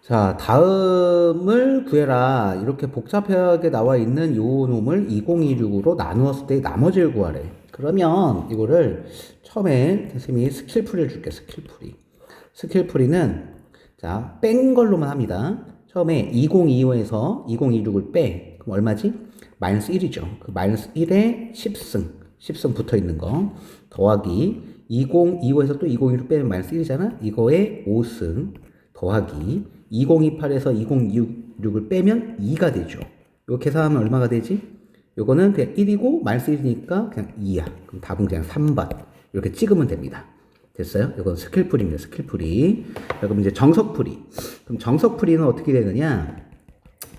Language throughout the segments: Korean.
자, 다음을 구해라. 이렇게 복잡하게 나와 있는 요 놈을 2026으로 나누었을 때 나머지를 구하래. 그러면 이거를 처음에 선생님이 스킬풀이를 줄게, 스킬풀이. 스킬풀이는, 자, 뺀 걸로만 합니다. 처음에 2025에서 2026을 빼. 그럼 얼마지? 마이너스 1이죠. 그 마이너스 1에 10승 붙어 있는 거. 더하기 2025에서 또 2026 빼면 마이너스 1이잖아? 이거에 5승. 더하기 2028에서 2026을 빼면 2가 되죠. 이거 계산하면 얼마가 되지? 요거는 그냥 1이고 마이너스 1이니까 그냥 2야. 그럼 답은 그냥 3번. 이렇게 찍으면 됩니다. 됐어요? 이건 스킬풀이입니다. 스킬풀이. 그럼 이제 정석풀이. 그럼 정석풀이는 어떻게 되느냐?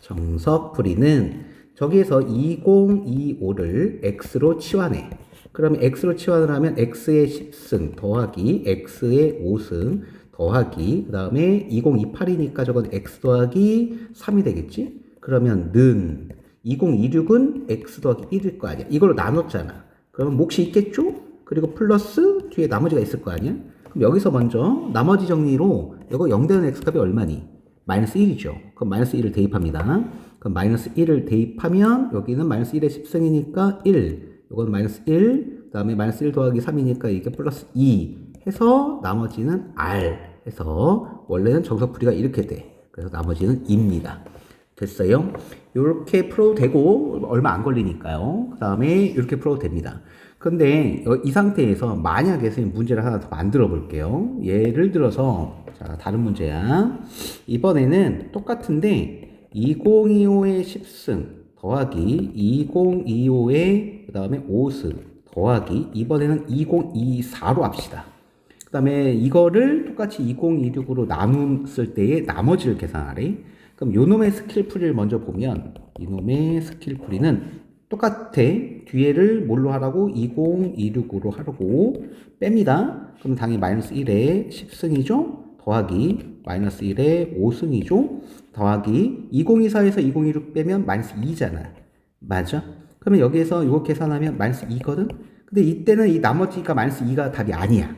정석풀이는 저기에서 2025를 x로 치환해. 그러면 x로 치환을 하면 x의 10승 더하기 x의 5승 더하기 그 다음에 2028이니까 저건 x 더하기 3이 되겠지? 그러면 는 2026은 x 더하기 1일 거 아니야. 이걸로 나눴잖아. 그러면 몫이 있겠죠? 그리고 플러스 뒤에 나머지가 있을 거 아니야? 그럼 여기서 먼저 나머지 정리로 이거 0 되는 x 값이 얼마니? 마이너스 1이죠. 그럼 마이너스 1을 대입합니다. 그럼 마이너스 1을 대입하면 여기는 마이너스 1의 10승이니까 1. 이건 마이너스 1. 그 다음에 마이너스 1 더하기 3이니까 이게 플러스 2. 해서 나머지는 R 해서 원래는 정석풀이가 이렇게 돼. 그래서 나머지는 2입니다. 됐어요? 이렇게 풀어도 되고 얼마 안 걸리니까요. 그 다음에 이렇게 풀어도 됩니다. 근데 이 상태에서 만약에 선생님 문제를 하나 더 만들어 볼게요. 예를 들어서 자 다른 문제야. 이번에는 똑같은데 2025의 10승 더하기 2025의 그 다음에 5승 더하기 이번에는 2024로 합시다. 그 다음에 이거를 똑같이 2026으로 나눴을 때의 나머지를 계산하래. 그럼 요놈의 스킬풀이를 먼저 보면 이놈의 스킬풀이는 똑같아. 뒤에를 뭘로 하라고? 2026으로 하라고 뺍니다. 그럼 당연히 마이너스 1에 10승이죠. 더하기 마이너스 1에 5승이죠. 더하기 2024에서 2026 빼면 마이너스 2잖아. 맞아? 그러면 여기에서 이거 계산하면 마이너스 2거든? 근데 이때는 이 나머지가 마이너스 2가 답이 아니야.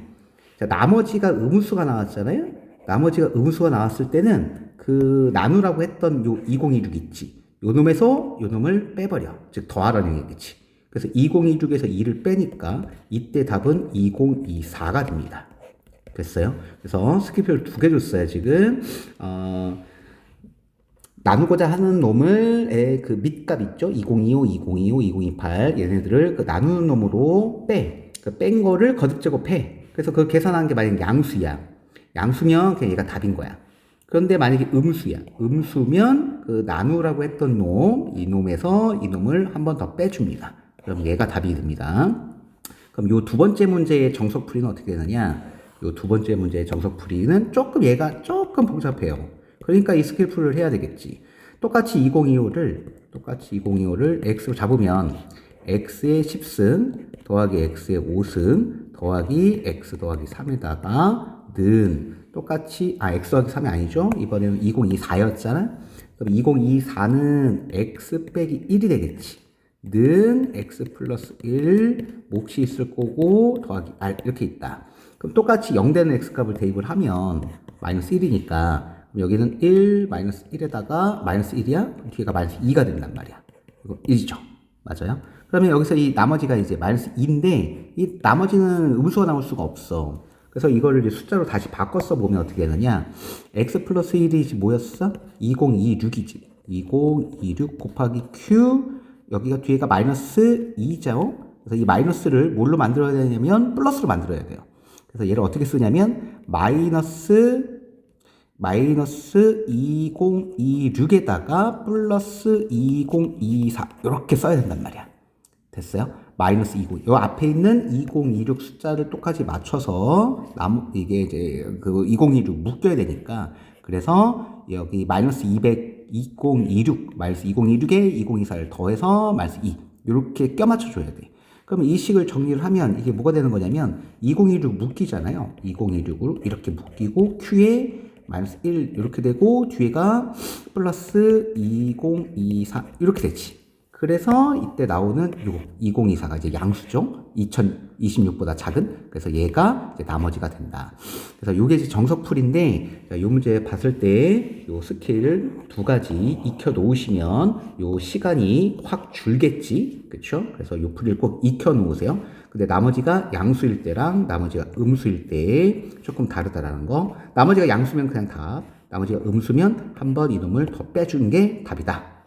자, 나머지가 음수가 나왔잖아요? 나머지가 음수가 나왔을 때는 그 나누라고 했던 요 2026 있지. 요 놈에서 요 놈을 빼버려. 즉, 더하라는 얘기지. 그래서 2026에서 2를 빼니까 이때 답은 2024가 됩니다. 됐어요? 그래서 스킬표를 두 개 줬어요, 지금. 나누고자 하는 놈을 그 밑값 있죠? 2025, 2025, 2028 얘네들을 그 나누는 놈으로 빼. 그 뺀 거를 거듭 제곱해. 그래서 그걸 계산한 게 만약에 양수야. 양수면 그냥 얘가 답인 거야. 그런데 만약에 음수야. 음수면 그 나누라고 했던 놈, 이 놈에서 이 놈을 한 번 더 빼줍니다. 그럼 얘가 답이 됩니다. 그럼 요 두 번째 문제의 정석풀이는 어떻게 되느냐? 요 두 번째 문제의 정석풀이는 얘가 조금 복잡해요. 그러니까 이 스킬풀을 해야 되겠지. 똑같이 2025를 x로 잡으면 x의 10승 더하기 x의 5승 더하기 x 더하기 3에다가 는 똑같이 x 더하기 3이 아니죠. 이번에는 2024였잖아. 그럼 2024는 x 빼기 1이 되겠지. 는 x 플러스 1 몫이 있을 거고 더하기 r 이렇게 있다. 그럼 똑같이 0 되는 x 값을 대입을 하면 마이너스 1이니까 여기는 1 마이너스 1에다가 마이너스 1이야? 그럼 뒤에가 마이너스 2가 된단 말이야. 이거 1이죠. 맞아요? 그러면 여기서 이 나머지가 이제 마이너스 2인데 이 나머지는 음수가 나올 수가 없어. 그래서 이거를 이제 숫자로 다시 바꿔 써보면 어떻게 되느냐? x 플러스 1이 뭐였어? 2026이지. 2026 곱하기 q 여기가 뒤에가 마이너스 2죠. 그래서 이 마이너스를 뭘로 만들어야 되냐면 플러스로 만들어야 돼요. 그래서 얘를 어떻게 쓰냐면 마이너스 2026에다가 플러스 2024 이렇게 써야 된단 말이야. 됐어요? 마이너스 20. 요 앞에 있는 2026 숫자를 똑같이 맞춰서 이게 이제 그 2026 묶여야 되니까 그래서 여기 마이너스 2026 마이너스 2026에 2024를 더해서 마이너스 2 이렇게 껴맞춰 줘야 돼. 그러면 이 식을 정리를 하면 이게 뭐가 되는 거냐면 2026 묶이잖아요. 2026으로 이렇게 묶이고 Q에 마이너스 1 이렇게 되고 뒤에가 플러스 2024 이렇게 되지. 그래서 이때 나오는 요 2024가 이제 양수죠. 2026보다 작은. 그래서 얘가 이제 나머지가 된다. 그래서 요게 이제 정석풀인데, 요 문제 봤을 때 요 스킬 두 가지 익혀 놓으시면 요 시간이 확 줄겠지. 그쵸? 그래서 요 풀이를 꼭 익혀 놓으세요. 근데 나머지가 양수일 때랑 나머지가 음수일 때 조금 다르다라는 거. 나머지가 양수면 그냥 답. 나머지가 음수면 한번 이놈을 더 빼주는 게 답이다.